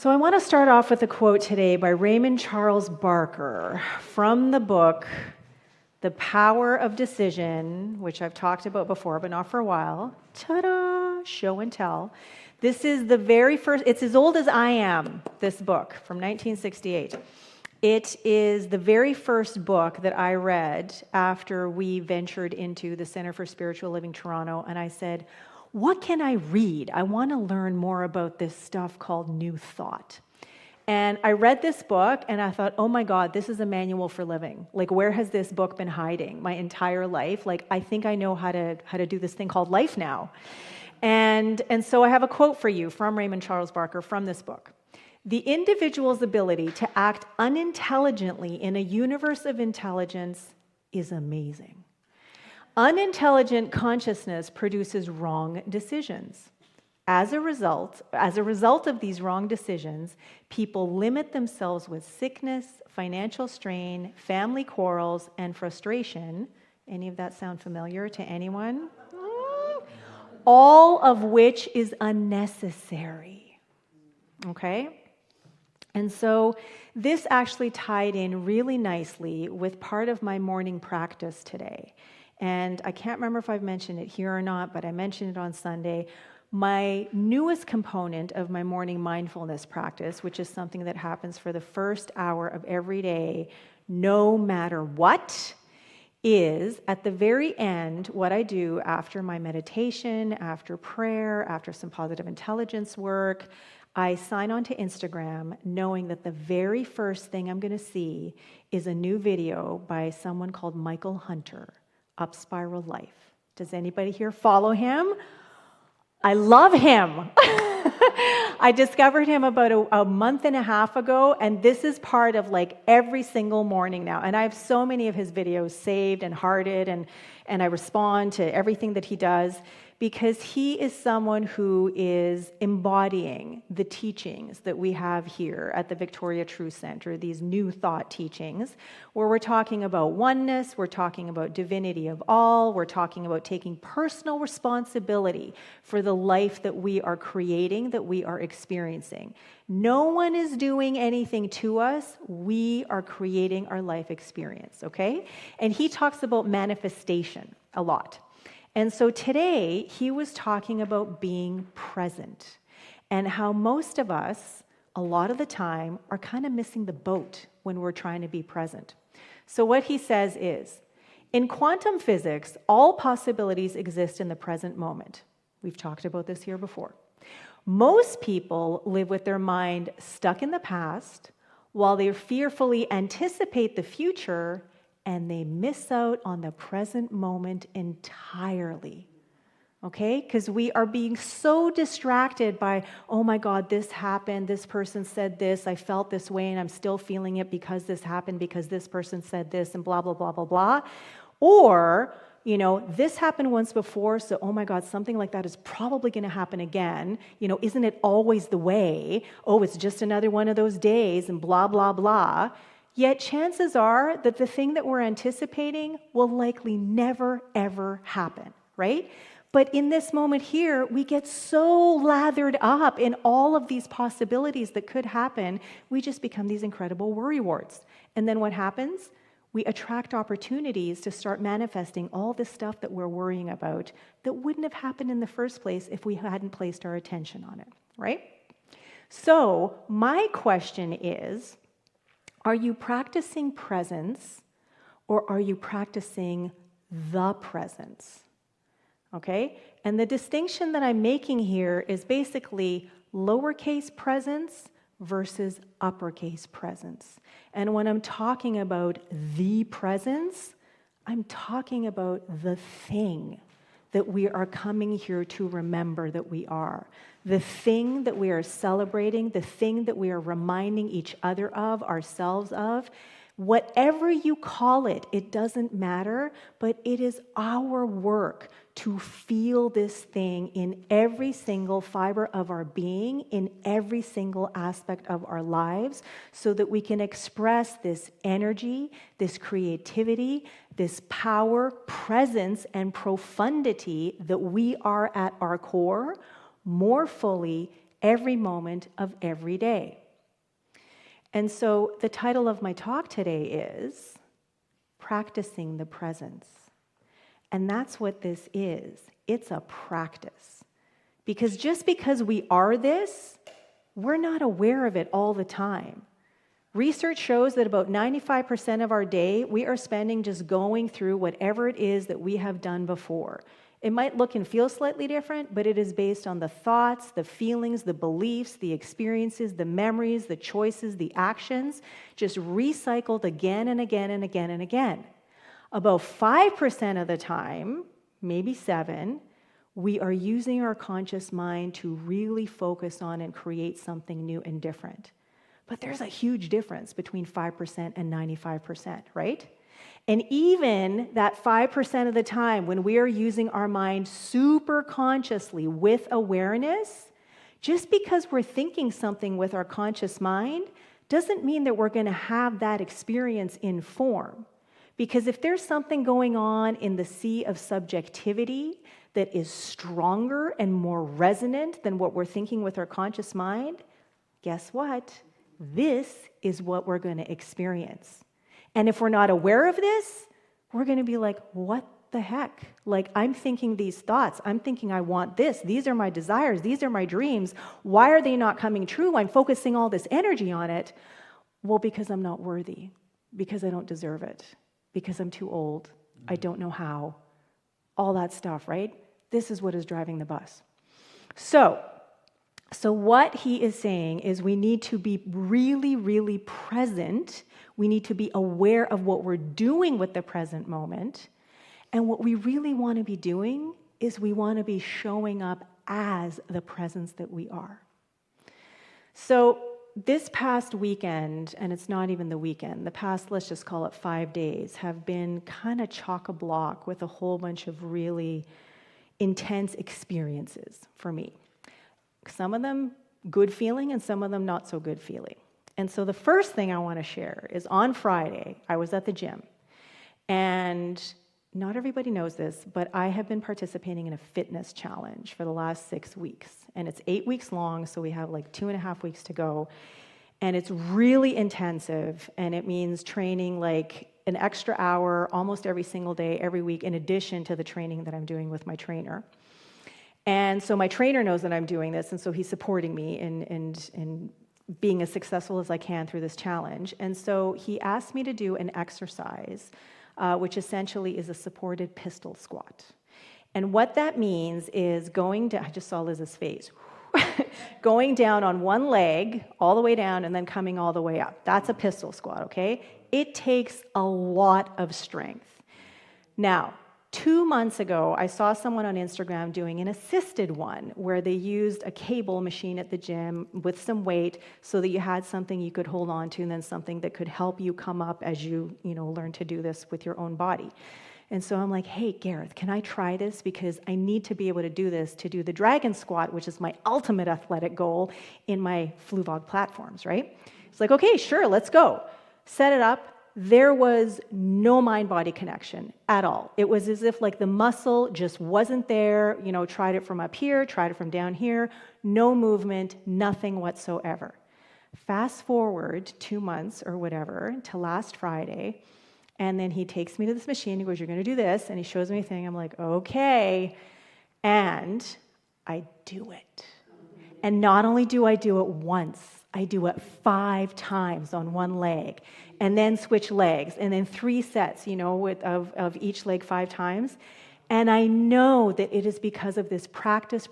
So I want to start off with a quote today by Raymond Charles Barker from the book, The Power of Decision, which I've talked about before, but not for a while. Ta-da! Show and tell. This is the very first, it's as old as I am, this book from 1968. It is the very first book that I read after we ventured into the Center for Spiritual Living Toronto, and I said, what can I read? I want to learn more about this stuff called New Thought. And I read this book and I thought, oh my God, this is a manual for living. Like, where has this book been hiding my entire life? Like, I think I know how to do this thing called life now. And so I have a quote for you from Raymond Charles Barker from this book. The individual's ability to act unintelligently in a universe of intelligence is amazing. Unintelligent consciousness produces wrong decisions. As a result of these wrong decisions, people limit themselves with sickness, financial strain, family quarrels, and frustration. Any of that sound familiar to anyone? All of which is unnecessary. Okay? And so this actually tied in really nicely with part of my morning practice today. And I can't remember if I've mentioned it here or not, but I mentioned it on Sunday. My newest component of my morning mindfulness practice, which is something that happens for the first hour of every day, no matter what, is at the very end, what I do after my meditation, after prayer, after some positive intelligence work, I sign on to Instagram knowing that the very first thing I'm going to see is a new video by someone called Michael Hunter, UpSpiral Life. Does anybody here follow him? I love him. I discovered him about a month and a half ago, and this is part of like every single morning now. And I have so many of his videos saved and hearted, and I respond to everything that he does because he is someone who is embodying the teachings that we have here at the Victoria Truth Center, these New Thought teachings, where we're talking about oneness, we're talking about divinity of all, we're talking about taking personal responsibility for the life that we are creating, that we are experiencing. No one is doing anything to us. We are creating our life experience, okay? And he talks about manifestation a lot. And so today, he was talking about being present and how most of us, a lot of the time, are kind of missing the boat when we're trying to be present. So what he says is, in quantum physics, all possibilities exist in the present moment. We've talked about this here before. Most people live with their mind stuck in the past while they fearfully anticipate the future, and they miss out on the present moment entirely, okay? Because we are being so distracted by, oh my God, this happened, this person said this, I felt this way, and I'm still feeling it because this happened, because this person said this, and blah, blah, blah, blah, blah. Or, you know, this happened once before, so oh my God, something like that is probably going to happen again. You know, isn't it always the way? Oh, it's just another one of those days, and blah, blah, blah. Yet chances are that the thing that we're anticipating will likely never, ever happen, right? But in this moment here, we get so lathered up in all of these possibilities that could happen, we just become these incredible worrywarts. And then what happens? We attract opportunities to start manifesting all this stuff that we're worrying about that wouldn't have happened in the first place if we hadn't placed our attention on it, right? So my question is, are you practicing presence or are you practicing the presence? Okay? And the distinction that I'm making here is basically lowercase presence versus uppercase presence. And when I'm talking about the presence, I'm talking about the thing that we are coming here to remember that we are. The thing that we are celebrating, the thing that we are reminding each other of, ourselves of, whatever you call it, it doesn't matter, but it is our work to feel this thing in every single fiber of our being, in every single aspect of our lives, so that we can express this energy, this creativity, this power, presence, and profundity that we are at our core more fully every moment of every day. And so the title of my talk today is Practicing the Presence. And that's what this is. It's a practice. Because just because we are this, we're not aware of it all the time. Research shows that about 95% of our day, we are spending just going through whatever it is that we have done before. It might look and feel slightly different, but it is based on the thoughts, the feelings, the beliefs, the experiences, the memories, the choices, the actions, just recycled again and again and again and again. About 5% of the time, maybe 7%, we are using our conscious mind to really focus on and create something new and different. But there's a huge difference between 5% and 95%, right? And even that 5% of the time when we are using our mind super consciously with awareness, just because we're thinking something with our conscious mind doesn't mean that we're going to have that experience in form. Because if there's something going on in the sea of subjectivity that is stronger and more resonant than what we're thinking with our conscious mind, guess what? This is what we're going to experience. And if we're not aware of this, we're going to be like, what the heck? Like, I'm thinking these thoughts. I'm thinking I want this. These are my desires. These are my dreams. Why are they not coming true? I'm focusing all this energy on it. Well, because I'm not worthy. Because I don't deserve it. Because I'm too old. I don't know how. All that stuff, right? This is what is driving the bus. So what he is saying is we need to be really, really present. We need to be aware of what we're doing with the present moment. And what we really want to be doing is we want to be showing up as the presence that we are. So this past weekend, and it's not even the weekend, the past, let's just call it 5 days, have been kind of chock-a-block with a whole bunch of really intense experiences for me. Some of them good feeling and some of them not so good feeling. And so the first thing I want to share is on Friday, I was at the gym. And not everybody knows this, but I have been participating in a fitness challenge for the last 6 weeks. And it's 8 weeks long, so we have like 2.5 weeks to go. And it's really intensive, and it means training like an extra hour almost every single day, every week, in addition to the training that I'm doing with my trainer. And so my trainer knows that I'm doing this, and so he's supporting me in being as successful as I can through this challenge. And so he asked me to do an exercise, which essentially is a supported pistol squat. And what that means is going down, I just saw Liz's face, going down on one leg, all the way down, and then coming all the way up. That's a pistol squat, okay? It takes a lot of strength. Now, 2 months ago, I saw someone on Instagram doing an assisted one where they used a cable machine at the gym with some weight so that you had something you could hold on to and then something that could help you come up as you learn to do this with your own body. And so I'm like, hey, Gareth, can I try this? Because I need to be able to do this to do the dragon squat, which is my ultimate athletic goal in my Fluvog platforms, right? It's like, okay, sure, let's go. Set it up. There was no mind-body connection at all. It was as if like the muscle just wasn't there, tried it from up here, tried it from down here, no movement, nothing whatsoever. Fast forward 2 months or whatever to last Friday, and then he takes me to this machine, he goes, you're gonna do this, and he shows me a thing, I'm like, okay, and I do it. And not only do I do it once, I do it 5 times on one leg, and then switch legs, and then 3 sets, of each leg 5 times. And I know that it is because of this practice,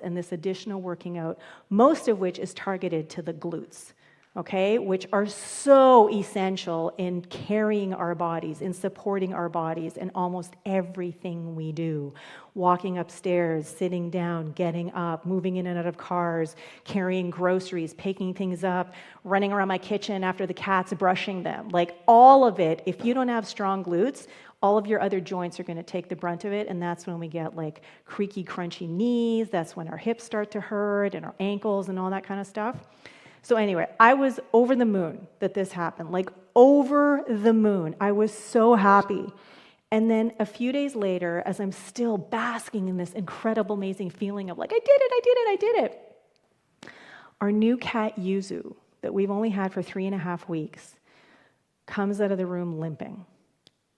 and this additional working out, most of which is targeted to the glutes, okay, which are so essential in carrying our bodies, in supporting our bodies in almost everything we do. Walking upstairs, sitting down, getting up, moving in and out of cars, carrying groceries, picking things up, running around my kitchen after the cat's brushing them. Like all of it, if you don't have strong glutes, all of your other joints are going to take the brunt of it, and that's when we get like creaky, crunchy knees. That's when our hips start to hurt and our ankles and all that kind of stuff. So anyway, I was over the moon that this happened, like over the moon. I was so happy. And then a few days later, as I'm still basking in this incredible, amazing feeling of like, I did it, Our new cat, Yuzu, that we've only had for 3.5 weeks, comes out of the room limping.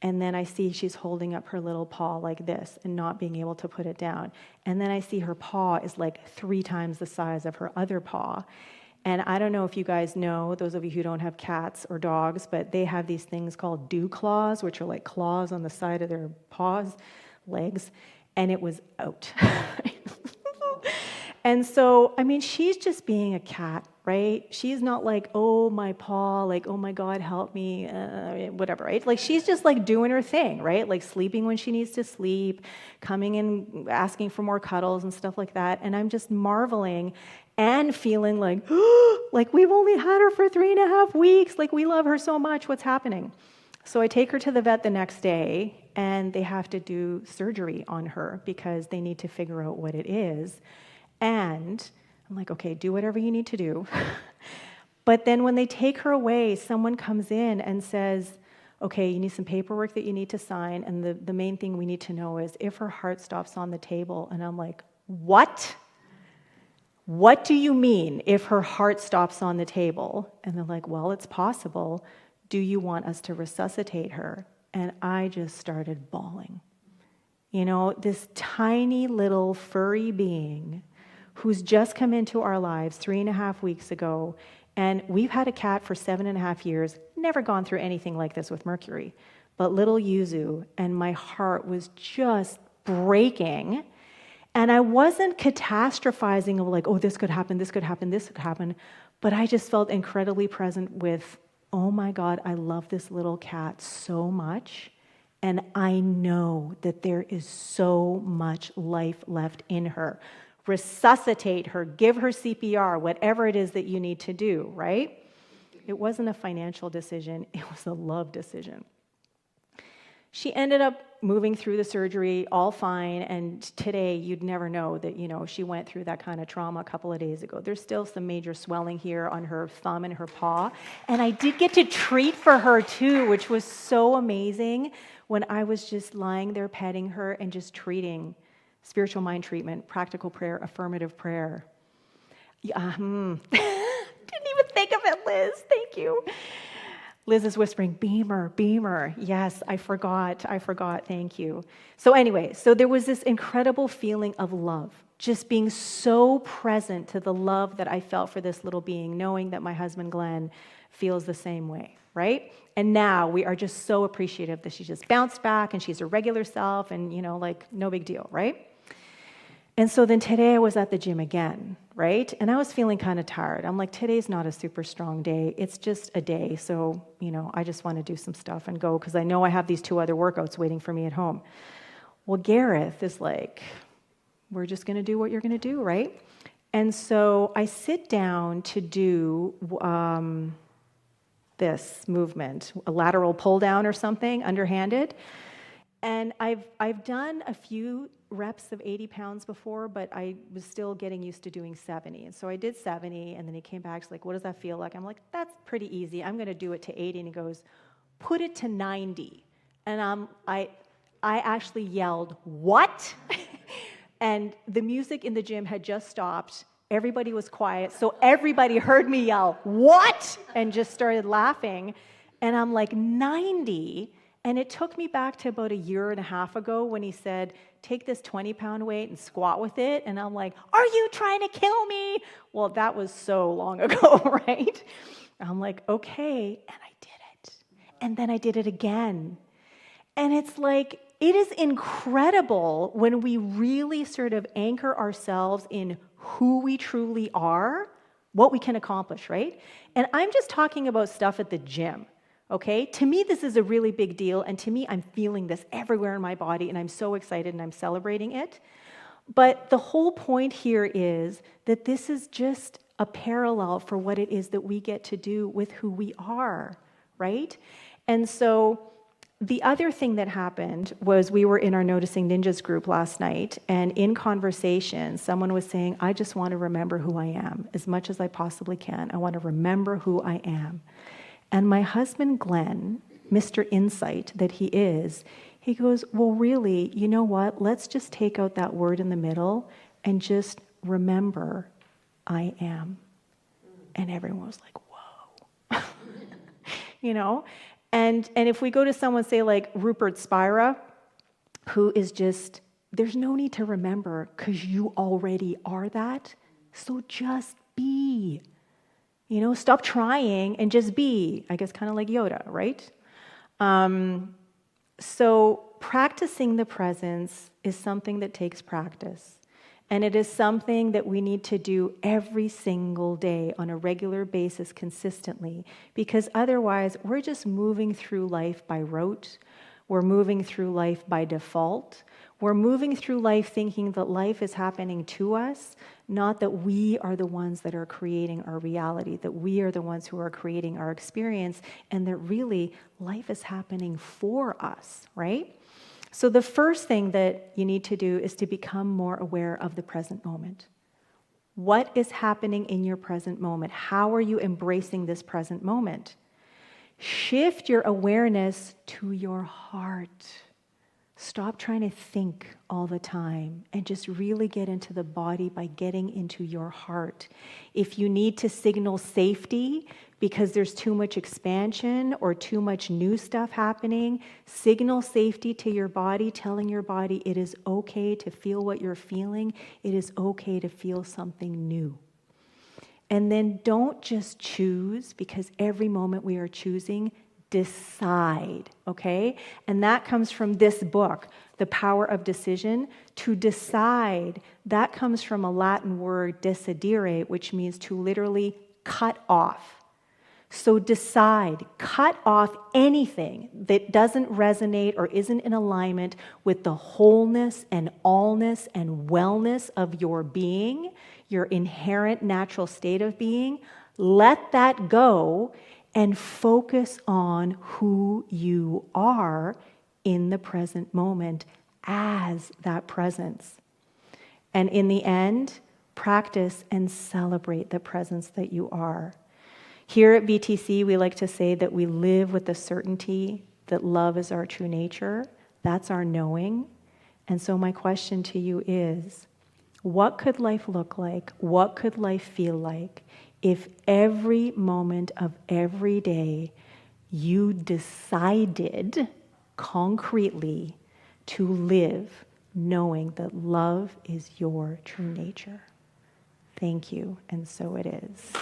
And then I see she's holding up her little paw like this and not being able to put it down. And then I see her paw is like 3 times the size of her other paw. And I don't know if you guys know, those of you who don't have cats or dogs, but they have these things called dew claws, which are like claws on the side of their paws, legs, and it was out. And so, I mean, she's just being a cat, right? She's not like, oh, my paw, like, oh my God, help me, whatever, right? Like, she's just like doing her thing, right? Like sleeping when she needs to sleep, coming in, asking for more cuddles and stuff like that. And I'm just marveling and feeling like, like we've only had her for 3.5 weeks. Like, we love her so much. What's happening? So I take her to the vet the next day, and they have to do surgery on her because they need to figure out what it is. And I'm like, okay, do whatever you need to do. But then when they take her away, someone comes in and says, okay, you need some paperwork that you need to sign. And the main thing we need to know is if her heart stops on the table. And I'm like, what? What do you mean if her heart stops on the table? And they're like, well, it's possible. Do you want us to resuscitate her? And I just started bawling. You know, this tiny little furry being who's just come into our lives 3.5 weeks ago, and we've had a cat for 7.5 years, never gone through anything like this with Mercury, but little Yuzu, and my heart was just breaking, and I wasn't catastrophizing of like, oh, this could happen, this could happen, this could happen, but I just felt incredibly present with, oh my God, I love this little cat so much, and I know that there is so much life left in her. Resuscitate her, give her CPR, whatever it is that you need to do, right? It wasn't a financial decision, it was a love decision. She ended up moving through the surgery all fine, and today you'd never know that, you know, she went through that kind of trauma a couple of days ago. There's still some major swelling here on her thumb and her paw, and I did get to treat for her too, which was so amazing when I was just lying there petting her and just treating. Spiritual mind treatment, practical prayer, affirmative prayer. Didn't even think of it, Liz. Thank you. Liz is whispering, Beamer, Beamer. Yes, I forgot. Thank you. So anyway, so there was this incredible feeling of love, just being so present to the love that I felt for this little being, knowing that my husband, Glenn, feels the same way, right? And now we are just so appreciative that she just bounced back and she's her regular self and, you know, like no big deal, right? And so then today I was at the gym again, right? And I was feeling kind of tired. I'm like, today's not a super strong day. It's just a day. So, you know, I just want to do some stuff and go because I know I have these 2 other workouts waiting for me at home. Well, Gareth is like, we're just going to do what you're going to do, right? And so I sit down to do this movement, a lateral pull down or something, underhanded. And I've done a few reps of 80 pounds before, but I was still getting used to doing 70. And so I did 70, and then he came back, he's like, what does that feel like? I'm like, that's pretty easy. I'm going to do it to 80. And he goes, put it to 90. And I actually yelled, what? And the music in the gym had just stopped. Everybody was quiet. So everybody heard me yell, what? And just started laughing. And I'm like, 90? And it took me back to about 1.5 years ago when he said, take this 20-pound weight and squat with it. And I'm like, are you trying to kill me? Well, that was so long ago, right? I'm like, okay. And I did it. And then I did it again. And it's like, it is incredible when we really sort of anchor ourselves in who we truly are, what we can accomplish, right? And I'm just talking about stuff at the gym. Okay, to me, this is a really big deal, and to me, I'm feeling this everywhere in my body, and I'm so excited, and I'm celebrating it. But the whole point here is that this is just a parallel for what it is that we get to do with who we are, right? And so the other thing that happened was we were in our Noticing Ninjas group last night, and in conversation, someone was saying, I just want to remember who I am as much as I possibly can. I want to remember who I am. And my husband, Glenn, Mr. Insight that he is, he goes, well, really, you know what? Let's just take out that word in the middle and just remember I am. And everyone was like, whoa. You know? And if we go to someone, say like Rupert Spira, who is just, there's no need to remember because you already are that. So just be. You know, stop trying and just be. I guess kind of like Yoda, right? So practicing the presence is something that takes practice. And it is something that we need to do every single day on a regular basis consistently, because otherwise we're just moving through life by rote. We're moving through life by default. We're moving through life thinking that life is happening to us, not that we are the ones that are creating our reality, that we are the ones who are creating our experience, and that really life is happening for us, right? So the first thing that you need to do is to become more aware of the present moment. What is happening in your present moment? How are you embracing this present moment? Shift your awareness to your heart. Stop trying to think all the time and just really get into the body by getting into your heart. If you need to signal safety because there's too much expansion or too much new stuff happening, signal safety to your body, telling your body it is okay to feel what you're feeling. It is okay to feel something new. And then don't just choose, because every moment we are choosing, decide, okay? And that comes from this book, The Power of Decision. To decide, that comes from a Latin word, decidere, which means to literally cut off. So decide, cut off anything that doesn't resonate or isn't in alignment with the wholeness and allness and wellness of your being, your inherent natural state of being. Let that go and focus on who you are in the present moment as that presence. And in the end, practice and celebrate the presence that you are. Here at BTC, we like to say that we live with the certainty that love is our true nature. That's our knowing. And so my question to you is, what could life look like? What could life feel like if every moment of every day you decided concretely to live knowing that love is your true nature? Thank you, and so it is.